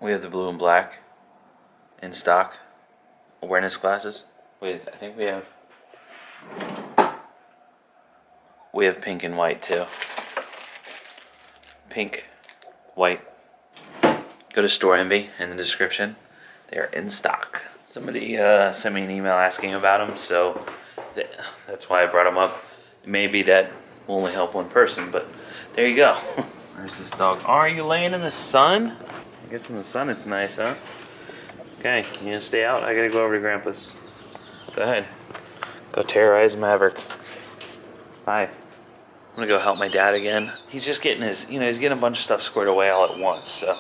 We have the blue and black in stock. Awareness glasses. Wait, I think we have pink and white too. Pink, white. Go to Store Envy in the description. They are in stock. Somebody sent me an email asking about them, so that's why I brought them up. It may be that will only help one person, but there you go. Where's this dog? Oh, are you laying in the sun? I guess in the sun it's nice, huh? Okay, you gonna stay out? I gotta go over to Grandpa's. Go ahead. Go terrorize Maverick. Bye. I'm gonna go help my dad again. He's just getting his, he's getting a bunch of stuff squared away all at once, so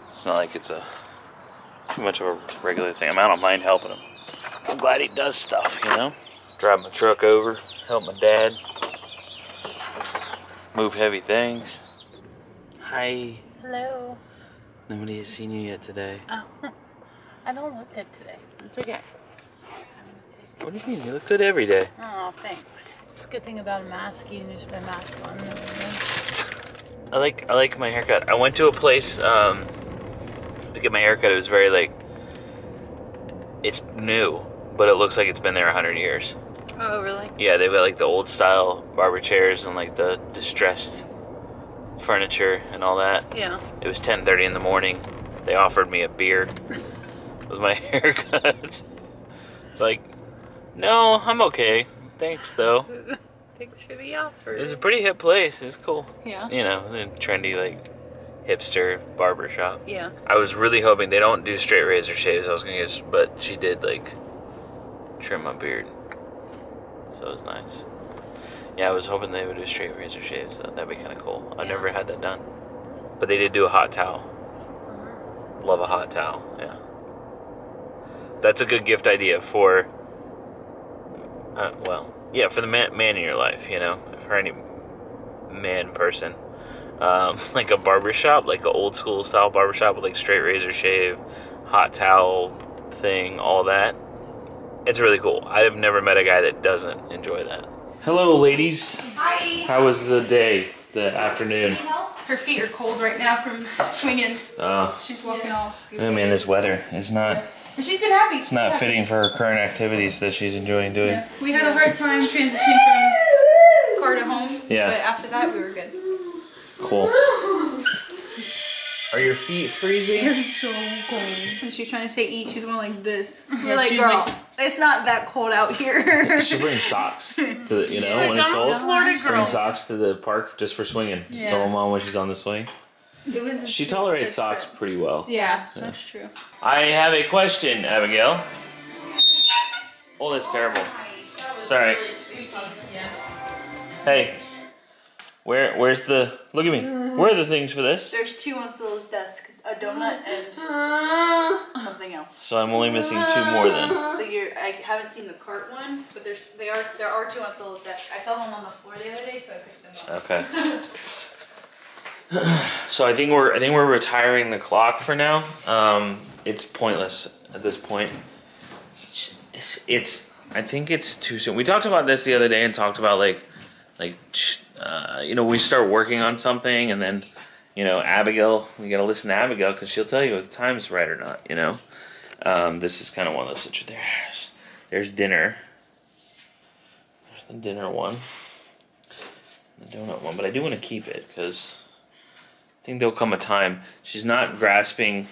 it's not like it's too much of a regular thing. I don't mind helping him. I'm glad he does stuff, Drive my truck over, help my dad, move heavy things. Hi. Hello. Nobody has seen you yet today. Oh, I don't look good today. It's okay. What do you mean? You look good every day. Oh, thanks. It's a good thing about a mask. You can just put a mask on. I like my haircut. I went to a place to get my haircut. It was very it's new, but it looks like it's been there 100 years. Oh, really? Yeah, they've got the old style barber chairs and the distressed furniture and all that. Yeah. It was 10:30 in the morning. They offered me a beer with my haircut. It's no, I'm okay. Thanks though. Thanks for the offer. It's a pretty hip place. It's cool. Yeah. The trendy hipster barber shop. Yeah. I was really hoping they don't do straight razor shaves. I was gonna get, but she did trim my beard, so it was nice. Yeah, I was hoping they would do straight razor shaves. That'd be kind of cool. I've never had that done, but they did do a hot towel. Love a hot towel. Yeah. That's a good gift idea for. For the man in your life, for any man person. A barbershop, an old school style barbershop with straight razor shave, hot towel thing, all that. It's really cool. I've never met a guy that doesn't enjoy that. Hello, ladies. Hi. How was the day, the afternoon? Her feet are cold right now from swinging. She's walking all goofy. I mean, this weather is not. But she's been happy. It's not fitting for her current activities that she's enjoying doing. Yeah. We had a hard time transitioning from car to home. Yeah. But after that, we were good. Cool. Are your feet freezing? They're so cold. When she's trying to say eat, she's going like this. You're She's girl, it's not that cold out here. She brings socks to when it's cold. Florida girl. Bring socks to the park just for swinging. Just throw them on when she's on the swing. She tolerates socks pretty well. Yeah, that's true. I have a question, Abigail. Oh, that's terrible. Sorry. Hey, where's the? Look at me. Where are the things for this? There's two on Cyril's desk, a donut and something else. So I'm only missing 2 more then. So I haven't seen the cart one, but there are two on Cyril's desk. I saw them on the floor the other day, so I picked them up. Okay. So I think we're retiring the clock for now. It's pointless at this point. I think it's too soon. We talked about this the other day and talked about we start working on something and then Abigail, we gotta listen to Abigail because she'll tell you if the time's right or not. This is kind of one of those situations. There's dinner. There's the dinner one, the donut one, but I do want to keep it because I think there'll come a time. She's not grasping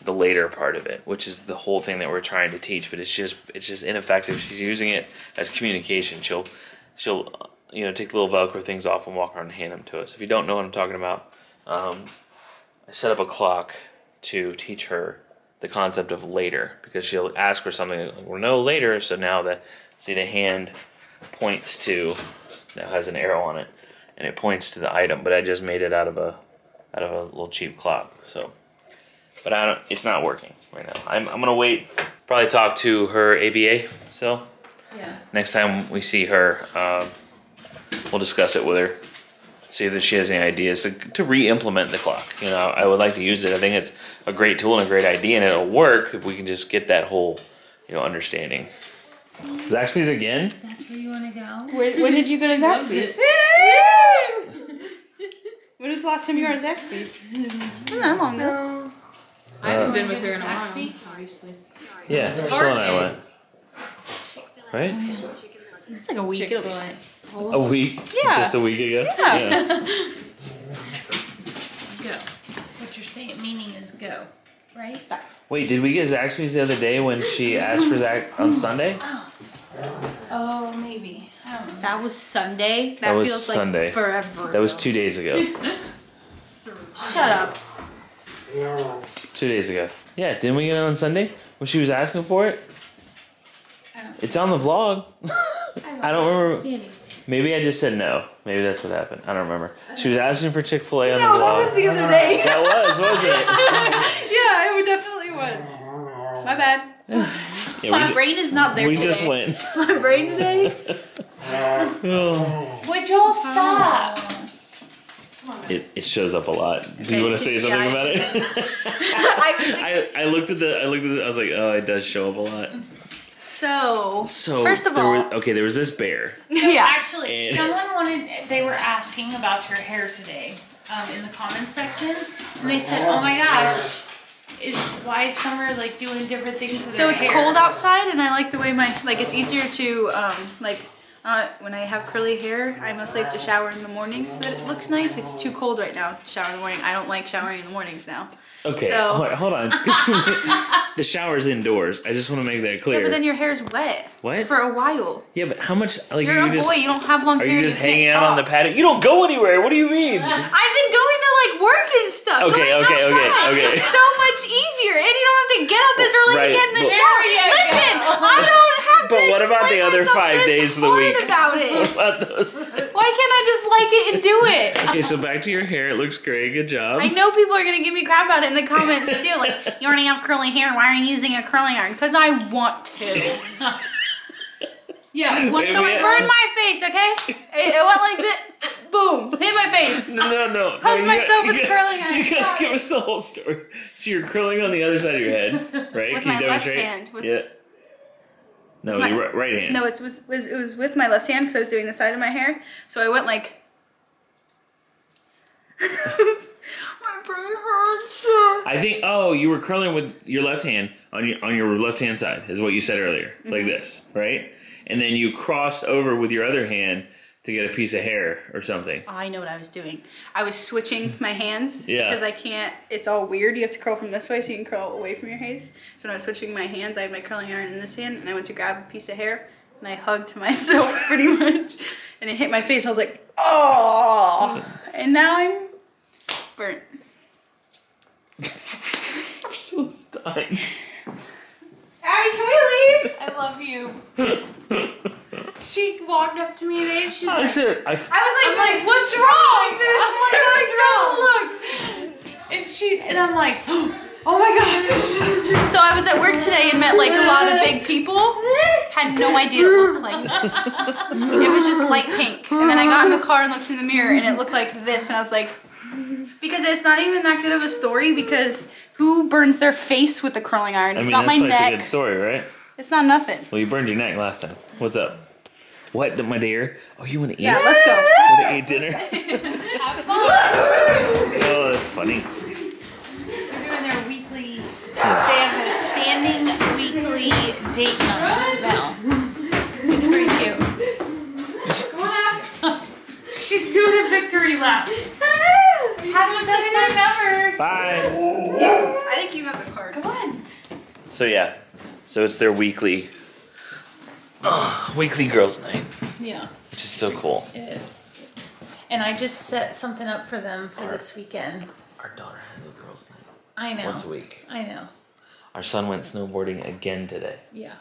the later part of it, which is the whole thing that we're trying to teach, but it's just ineffective. She's using it as communication. She'll take the little Velcro things off and walk around and hand them to us. If you don't know what I'm talking about, I set up a clock to teach her the concept of later, because she'll ask for something, well, no, later, so now the hand points to, now has an arrow on it, and it points to the item, but I just made it out of a little cheap clock. So, but it's not working right now. I'm gonna wait. Probably talk to her ABA. So, yeah. Next time we see her, we'll discuss it with her. See if she has any ideas to re-implement the clock. I would like to use it. I think it's a great tool and a great idea, and it'll work if we can just get that whole, understanding. Zaxby's again? That's where you want to go? When did you go to Zaxby's? When was the last time you were at Zaxby's? Not that long ago. I haven't been with her in a while. Obviously. Yeah, Priscilla and I went. Right? It's like a week. Chick-fil-A. A week? Yeah. Just a week ago? Yeah. Go. What you're saying, meaning is go, right? Wait, did we get Zaxby's the other day when she asked for Zach on Sunday? Oh, maybe. I don't know. That was Sunday. That was feels Sunday. like forever. That was 2 days ago. Shut up. 2 days ago. Yeah, didn't we get it on Sunday? When she was asking for it? It's on the vlog. I don't remember. Maybe I just said no. Maybe that's what happened. I don't remember. She was asking for Chick-fil-A on the vlog. That was the other day. That wasn't it? Yeah, it definitely was. My bad. Yeah, My brain is not there we today. just went. My brain today. Would y'all stop? It shows up a lot. Do you want to say something about it? I looked at the. I was like, oh, it does show up a lot. So First of all, there was this bear. Yeah. Actually, someone they were asking about your hair today in the comments section, and they said, "Oh my gosh, why is Summer like doing different things with her hair?" So it's cold outside, and I like the way it's easier to when I have curly hair, I mostly have to shower in the morning so that it looks nice. It's too cold right now to shower in the morning. I don't like showering in the mornings now. Okay, So, hold on. The shower's indoors. I just want to make that clear. yeah, but then your hair's wet. What? For a while. Yeah, but how much? Like, You're a boy. You don't have long Are hair. you just hanging out on the patio? You don't go anywhere. What do you mean? I've been going to like work and stuff. Okay, going okay. It's so much easier, and you don't have to get up as early Right, to get in the but- shower. Listen, I don't have to. But what about the explain other myself 5 this days of the hard week? about it. What about those? Why can't I just like it and do it? Okay, so back to your hair. It looks great. Good job. I know people are gonna give me crap about it in the comments too. Like, you already have curly hair. Why are you using a curling iron? Because I want to. Yeah. Wait, So I burned my face. Okay. It went like this. Boom. Hit my face. No. Hugged myself with a curling iron. You gotta give us the whole story. So you're curling on the other side of your head, right? With Can you my left demonstrate? hand. Yeah. No, my- your right hand. No, it was with my left hand because I was doing the side of my hair. So I went like. My brain hurts. I think. Oh, you were curling with your left hand on your left hand side, is what you said earlier, like this, right? And then you crossed over with your other hand to get a piece of hair or something. I know what I was doing. I was switching my hands Yeah. because I can't. It's all weird. You have to curl from this way so you can curl away from your face. So when I was switching my hands, I had my curling iron in this hand, and I went to grab a piece of hair, and I hugged myself pretty much, and it hit my face. I was like, oh, and now I'm burnt. I'm so dying. Abby, can we leave? I love you. She walked up to me today and she's I like, said, I was like, what's wrong? I'm like, look. And I'm like, oh my gosh. So I was at work today and met like a lot of big people. Had no idea it looked like this. It was just light pink. And then I got in the car and looked in the mirror and it looked like this. And I was like, because it's not even that good of a story because who burns their face with a curling iron? It's not my that's a neck. good story, right? It's not nothing. Well, you burned your neck last time. What's up? What, my dear? Oh, you want to eat? Yeah, let's go. You want to eat dinner? Have fun. Oh, that's funny. They're doing their weekly, they have a standing weekly date night now. It's pretty cute. What happened? She's doing a victory lap. Have the best time ever. Bye. I think you have the card. Come on. So yeah, so it's their weekly girls' night, Yeah, which is so cool. it is. And I just set something up for them for this weekend. Our daughter has a girls' night I know. once a week. I know. Our son went snowboarding again today. Yeah.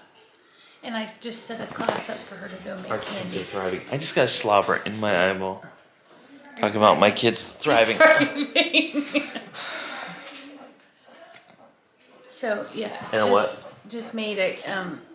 And I just set a class up for her to go make Our kids candy. are thriving. I just got a slobber in my eyeball. Talking about my kids thriving. So yeah, And what? just made a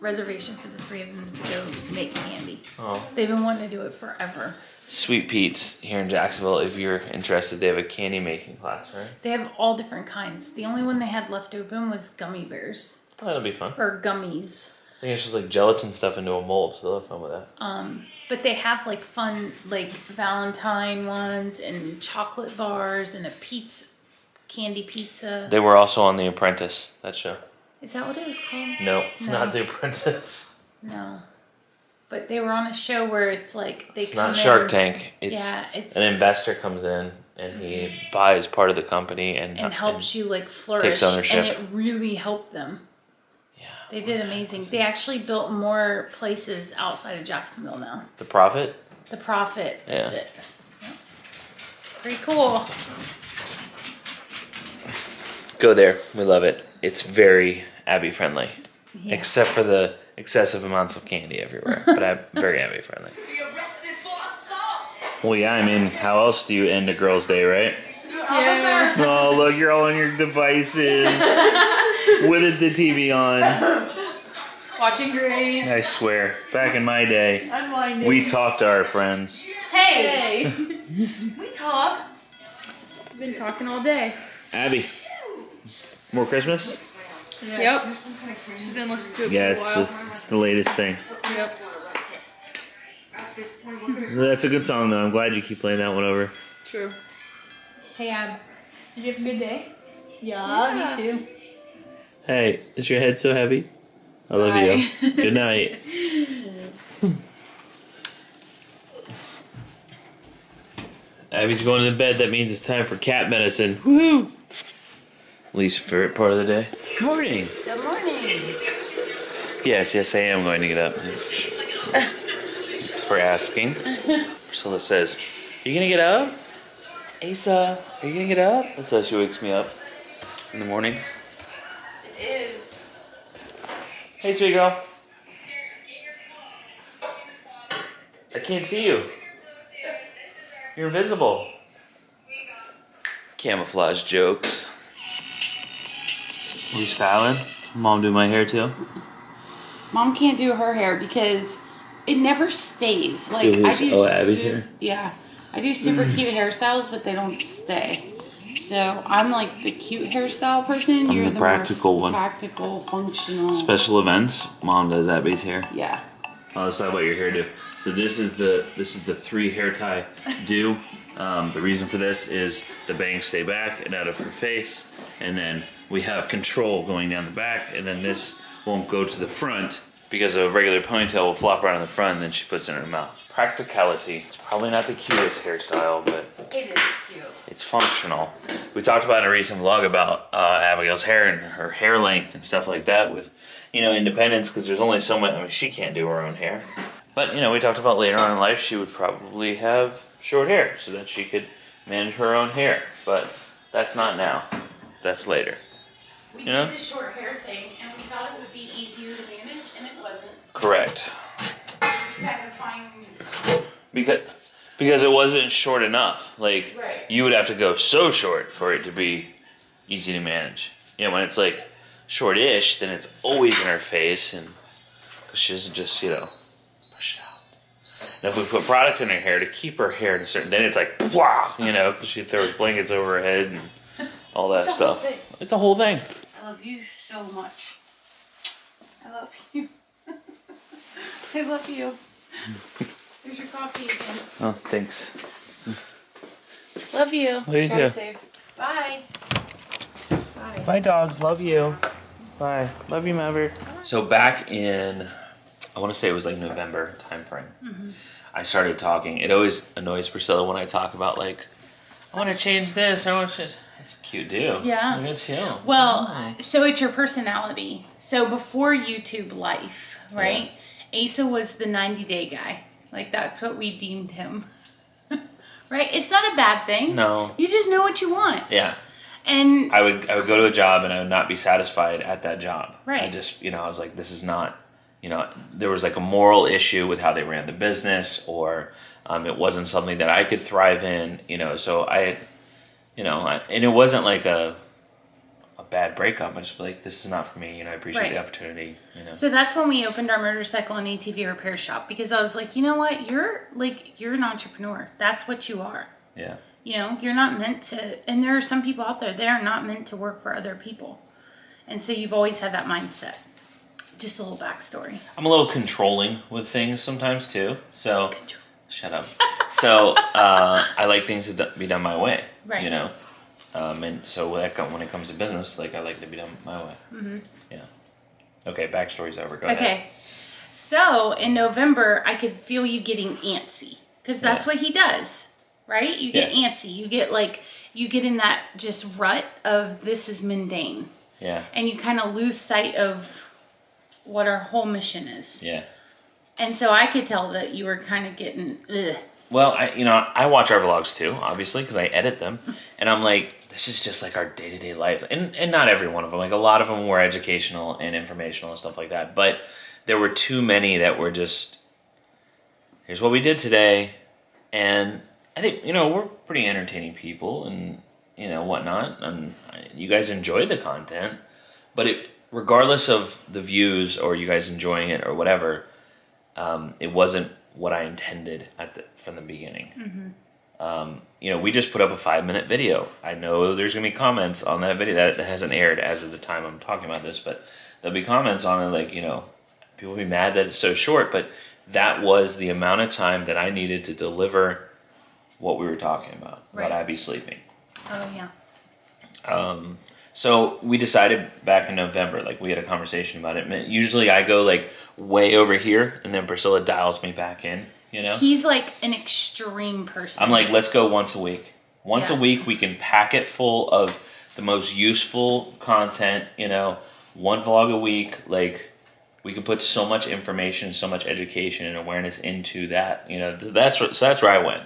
reservation for the 3 of them to go make candy. Oh. They've been wanting to do it forever. Sweet Pete's here in Jacksonville. If you're interested, they have a candy making class, right? They have all different kinds. The only one they had left open was gummy bears Oh, that'll be fun. or gummies. I think it's just like gelatin stuff into a mold, so they'll have fun with that. But they have like fun, like Valentine ones and chocolate bars and a pizza, candy pizza. They were also on The Apprentice, that show. Is that what it was called? No, No. not The Apprentice. No. But they were on a show where it's like they It's come not Shark in, Tank. It's, yeah, it's an investor comes in and he buys part of the company and helps you like flourish. takes ownership. And it really helped them. Yeah. They did amazing. They actually built more places outside of Jacksonville now. The Prophet? The Prophet. That's Yeah. it. Yeah. Pretty cool. Go there. We love it. It's very Abby friendly. Yeah. Except for the excessive amounts of candy everywhere. But I'm very Abby friendly. Well, yeah, I mean, how else do you end a girl's day, right? Yeah. Oh, look, you're all on your devices with the TV on. Watching Grace. I swear, back in my day, we talked to our friends. Hey! Hey. We talk. I've been talking all day. Abby, more Christmas? Yep. She's been listening to it Yeah, for a while. it's the latest thing. Yep. That's a good song, though. I'm glad you keep playing that one over. True. Hey, Ab. Did you have a good day? Yeah, me too. Hey, is your head so heavy? I love you. Good night. Abby's going to bed. That means it's time for cat medicine. Woohoo! Least favorite part of the day. Good morning. Good morning. Yes, I am going to get up. Thanks for asking. Priscilla says, "Are you gonna get up? Asa, are you gonna get up?" That's how she wakes me up in the morning. It is. Hey, sweet girl. I can't see you. You're invisible. Camouflage jokes. Are you styling? Mom do my hair too? Mom can't do her hair because it never stays. Like Do I whose? do. Oh, Abby's hair? Yeah, I do super cute hairstyles, but they don't stay. So I'm like the cute hairstyle person. I'm You're the the practical more one. Practical, functional. Special events, Mom does Abby's hair. Yeah. Oh, let's talk about your hairdo. So this is the 3 hair tie do. The reason for this is the bangs stay back and out of her face, and then we have control going down the back, and then this won't go to the front because a regular ponytail will flop around in the front, and then she puts it in her mouth. Practicality. It's probably not the cutest hairstyle, but It is cute. it's functional. We talked about in a recent vlog about Abigail's hair and her hair length and stuff like that with, independence, because there's only so much. I mean, she can't do her own hair. But, we talked about later on in life she would probably have short hair so that she could manage her own hair. But that's not now. That's later. We You know? did the short hair thing, and we thought it would be easier to manage, and it wasn't. Correct. We just had to find. Because it wasn't short enough. Like, Right. you would have to go so short for it to be easy to manage. When it's like short-ish, then it's always in her face, and cause she doesn't just, push it out. And if we put product in her hair to keep her hair in a certain, then it's like, wow, because she throws blankets over her head and all that It's a whole stuff. thing. It's a whole thing. I love you so much. I love you. I love you. There's your coffee again. Oh, thanks. Love you. Love you Drive too. safe. Bye. Bye. Bye, dogs. Love you. Bye. Love you, Maverick. So back in, I want to say it was like November timeframe, I started talking. It always annoys Priscilla when I talk about I want to change this. I want to change. That's a cute do. Yeah. Look at you. Well, so it's your personality. So before YouTube life, right? Asa was the 90-day guy. That's what we deemed him. Right? It's not a bad thing. No. You just know what you want. Yeah. And I would go to a job and I would not be satisfied at that job. Right. I just, I was like, this is not, there was a moral issue with how they ran the business, or it wasn't something that I could thrive in, so I, and it wasn't like a bad breakup. I just this is not for me, I appreciate Right. the opportunity, so that's when we opened our motorcycle and ATV repair shop, because I was like, you know what? You're an entrepreneur. That's what you are. Yeah. You're not meant to, and there are some people out there that are not meant to work for other people. And so you've always had that mindset. Just a little backstory. I'm a little controlling with things sometimes too. So, shut up. So I like things to be done my way. Right. You know, and so when it comes to business, like I like to be done my way. Mm-hmm. Yeah. Okay, backstory's over. Go ahead. Okay. So in November, I could feel you getting antsy because that's what he does, right? You get antsy. You get in that just rut of this is mundane. Yeah. And you kind of lose sight of what our whole mission is. Yeah. And so I could tell that you were kind of getting ugh. Well, I watch our vlogs too, obviously, because I edit them, and I'm like, this is just like our day-to-day life, and not every one of them. Like a lot of them were educational and informational and stuff like that, but there were too many that were just, here's what we did today, and I think we're pretty entertaining people and whatnot, and you guys enjoyed the content, but regardless of the views or you guys enjoying it or whatever, it wasn't what I intended from the beginning. Mm-hmm. We just put up a 5-minute video. I know there's gonna be comments on that video that hasn't aired as of the time I'm talking about this, but there'll be comments on it like, people will be mad that it's so short, but that was the amount of time that I needed to deliver what we were talking about Abby sleeping. Oh yeah. So we decided back in November, like we had a conversation about it. Usually I go like way over here and then Priscilla dials me back in, He's like an extreme person. I'm like, let's go once a week. Once a week we can pack it full of the most useful content, one vlog a week. Like we can put so much information, so much education and awareness into that. That's where I went.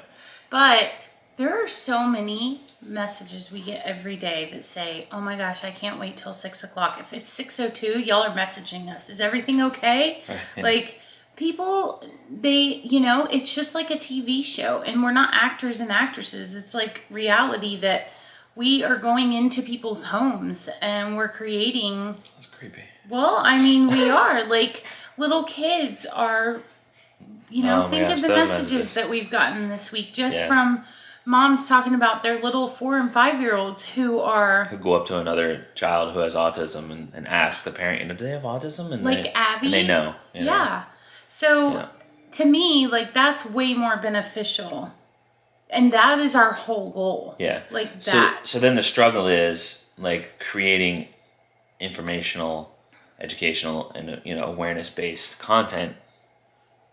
But there are so many messages we get every day that say, oh my gosh, I can't wait till 6 o'clock. If it's 6:02, y'all are messaging us. Is everything okay? Like people, it's just like a TV show and we're not actors and actresses. It's like reality that we are going into people's homes and we're creating. That's creepy. Well, I mean, we are like little kids are, think of the messages that we've gotten this week just from moms talking about their little 4 and 5-year-olds who go up to another child who has autism and ask the parent, do they have autism? And like Abby, and they know. Yeah. So to me, like that's way more beneficial, and that is our whole goal. Yeah. Like that. So then the struggle is like creating informational, educational, and awareness based content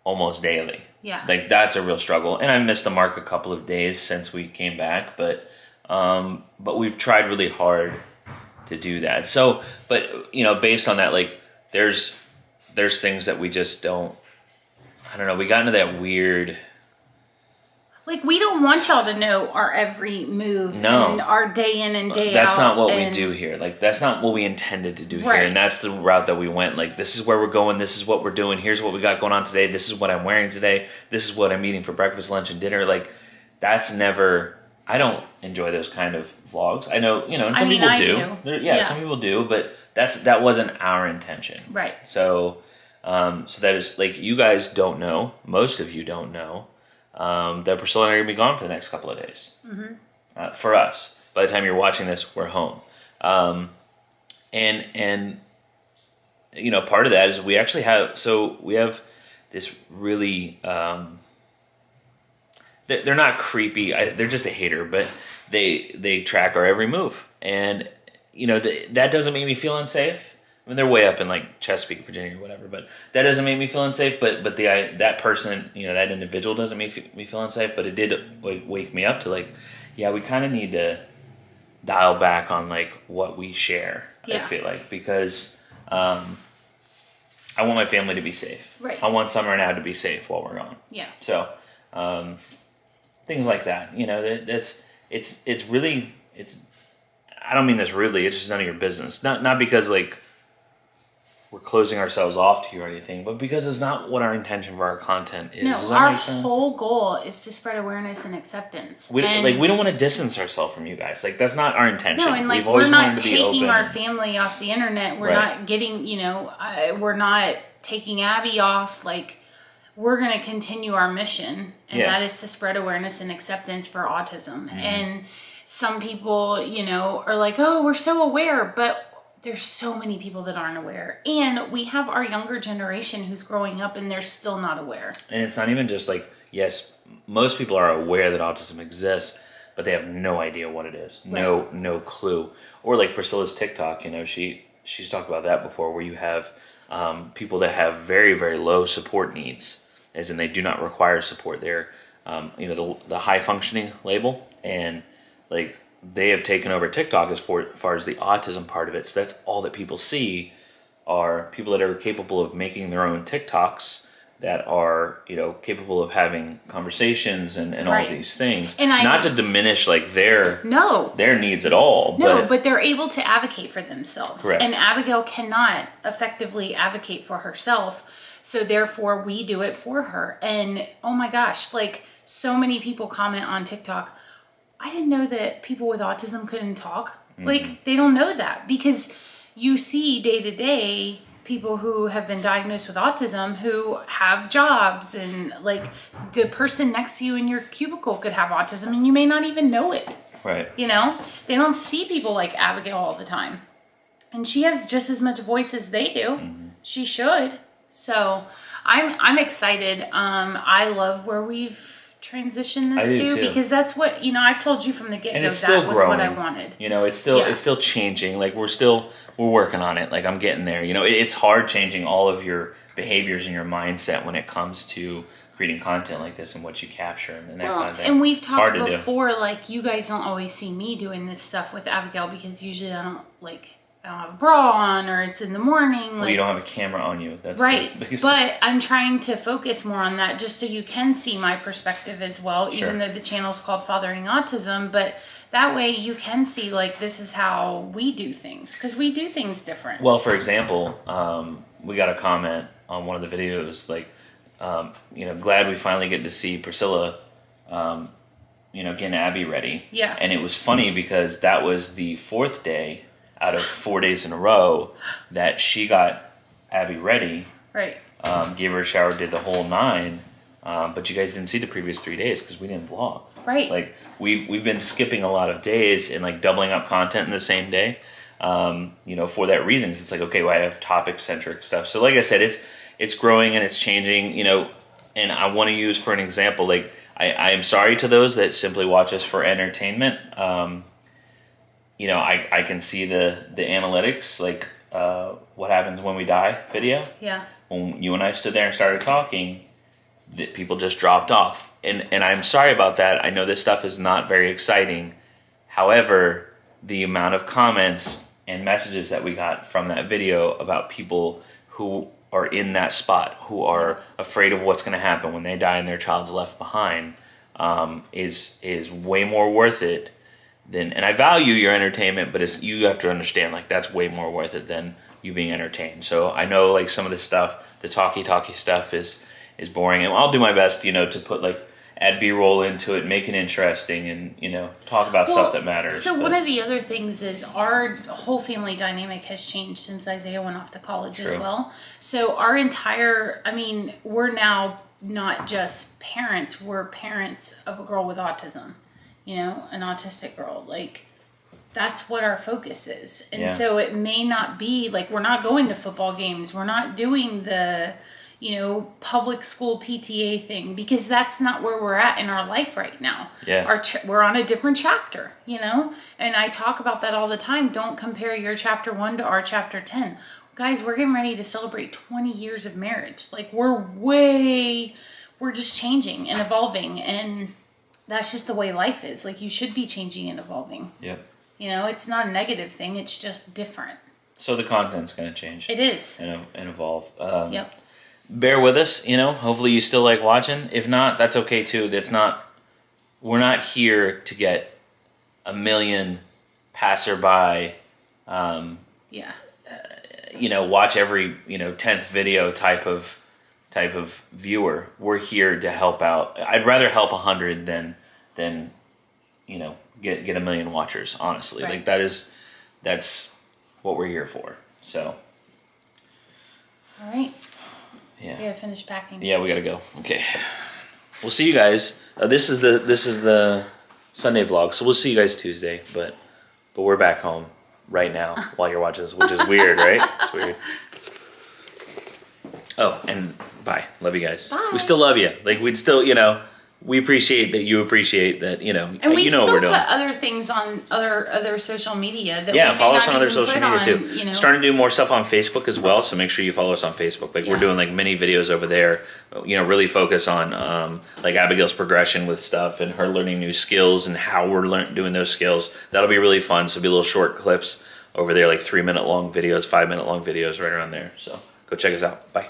almost daily. Yeah. Like that's a real struggle. And I missed the mark a couple of days since we came back, but we've tried really hard to do that. So, but based on that, like there's things that we just don't, I don't know, we got into that weird. Like we don't want y'all to know our every move and our day in and day out. That's not what we do here. Like that's not what we intended to do here. And that's the route that we went. Like this is where we're going. This is what we're doing. Here's what we got going on today. This is what I'm wearing today. This is what I'm eating for breakfast, lunch, and dinner. Like that's never, I don't enjoy those kind of vlogs. I know, and some people do. Some people do, but that wasn't our intention. Right. So that is like, you guys don't know, most of you don't know, that Priscilla and I are going to be gone for the next couple of days. Mm-hmm. For us. By the time you're watching this, we're home. And part of that is we actually have this really, they're not creepy. They're just a hater, but they track our every move. And, that doesn't make me feel unsafe. I mean, they're way up in like Chesapeake, Virginia, or whatever. But that doesn't make me feel unsafe. But that person, that individual doesn't make me feel unsafe. But it did wake me up to like, we kind of need to dial back on like what we share. Yeah. I feel like because I want my family to be safe. Right. I want Summer and Ad to be safe while we're gone. Yeah. So things like that. It's really. I don't mean this rudely. It's just none of your business. Not because like we're closing ourselves off to you or anything, but because it's not what our intention for our content is. No, Does that our make sense? whole goal is to spread awareness and acceptance. We don't want to distance ourselves from you guys. Like that's not our intention. No, and like we're not taking our family off the internet. We're not getting, we're not taking Abby off. Like we're going to continue our mission, and that is to spread awareness and acceptance for autism. Mm-hmm. And some people, are like, oh, we're so aware, but there's so many people that aren't aware. And we have our younger generation who's growing up and they're still not aware. And it's not even just like, yes, most people are aware that autism exists, but they have no idea what it is. Right. No clue. Or like Priscilla's TikTok, you know, she's talked about that before, where you have people that have very, very low support needs, as in they do not require support. They're, you know, the high functioning label, and like they have taken over TikTok as far as the autism part of it. So that's all that people see are people that are capable of making their own TikToks, that are, you know, capable of having conversations and right. all these things. And not to diminish like their needs at all. No, but they're able to advocate for themselves. Correct. And Abigail cannot effectively advocate for herself. So therefore we do it for her. And oh my gosh, like so many people comment on TikTok, I didn't know that people with autism couldn't talk. Mm-hmm. Like they don't know that, because you see day to day people who have been diagnosed with autism who have jobs, and like the person next to you in your cubicle could have autism and you may not even know it. Right. You know, they don't see people like Abigail all the time. And she has just as much voice as they do. Mm-hmm. She should. So I'm excited. I love where we've transitioned this to, because that's what, you know, I've told you from the get-go, that was what I wanted. You know, it's still changing. Like we're working on it. Like I'm getting there. You know, it's hard changing all of your behaviors and your mindset when it comes to creating content like this and what you capture and that kind of thing. And we've talked before, like you guys don't always see me doing this stuff with Abigail, because usually I don't have a bra on, or it's in the morning. Well, you don't have a camera on you. That's right. But I'm trying to focus more on that, just so you can see my perspective as well, sure. Even though the channel's called Fathering Autism. But that way you can see, like, this is how we do things, because we do things different. Well, for example, we got a comment on one of the videos, like, you know, glad we finally get to see Priscilla, you know, getting Abby ready. Yeah. And it was funny because that was the 4th day out of 4 days in a row that she got Abby ready. Right. Gave her a shower, did the whole 9. But you guys didn't see the previous 3 days because we didn't vlog. Right. Like we've been skipping a lot of days and like doubling up content in the same day. You know, for that reason, 'cause it's like, okay, well, I have topic centric stuff. So like I said, it's growing and it's changing, you know, and I want to use for an example, like I am sorry to those that simply watch us for entertainment. You know, I can see the analytics, like what happens when we die video. Yeah. When you and I stood there and started talking, that people just dropped off. And I'm sorry about that. I know this stuff is not very exciting. However, the amount of comments and messages that we got from that video about people who are in that spot, who are afraid of what's going to happen when they die and their child's left behind, is way more worth it. And I value your entertainment, but you have to understand, like, that's way more worth it than you being entertained. So I know, like, some of this stuff, the talky stuff is boring, and I'll do my best, you know, to put, like, add B-roll into it, make it interesting, and, you know, talk about stuff that matters. So one of the other things is our whole family dynamic has changed since Isaiah went off to college as well. So our entire, I mean, we're now not just parents, we're parents of a girl with autism. You know, an autistic girl, like that's what our focus is. And so it may not be like, we're not going to football games. We're not doing the, you know, public school PTA thing, because that's not where we're at in our life right now. Yeah. We're on a different chapter, you know, and I talk about that all the time. Don't compare your chapter 1 to our chapter 10. Guys, we're getting ready to celebrate 20 years of marriage. Like we're just changing and evolving, and that's just the way life is. Like, you should be changing and evolving. Yep. You know, it's not a negative thing. It's just different. So the content's going to change. It is. And evolve. Yep. Bear with us, you know. Hopefully you still like watching. If not, that's okay too. We're not here to get 1 million passerby, you know, watch every, you know, 10th video type of viewer. We're here to help out. I'd rather help 100 than you know, get 1 million watchers, honestly. Right. Like that's what we're here for. So all right. Yeah. We gotta finish packing. Yeah, we gotta go. Okay. We'll see you guys. This is the Sunday vlog, so we'll see you guys Tuesday, but we're back home. right now while you're watching this, which is weird, right? It's weird. Oh, and bye. Love you guys. Bye. We still love you. Like, we'd still, you know, we appreciate that you appreciate that, you know, And we you know still what we're doing. put other things on other social media. That Yeah, we may follow us not on other even social put media on, too. You know. Starting to do more stuff on Facebook as well, so make sure you follow us on Facebook. Like, we're Yeah. doing like mini videos over there. You know, really focus on like Abigail's progression with stuff and her learning new skills and how we're doing those skills. That'll be really fun. So it'll be little short clips over there, like 3-minute long videos, 5-minute long videos, right around there. So go check us out. Bye.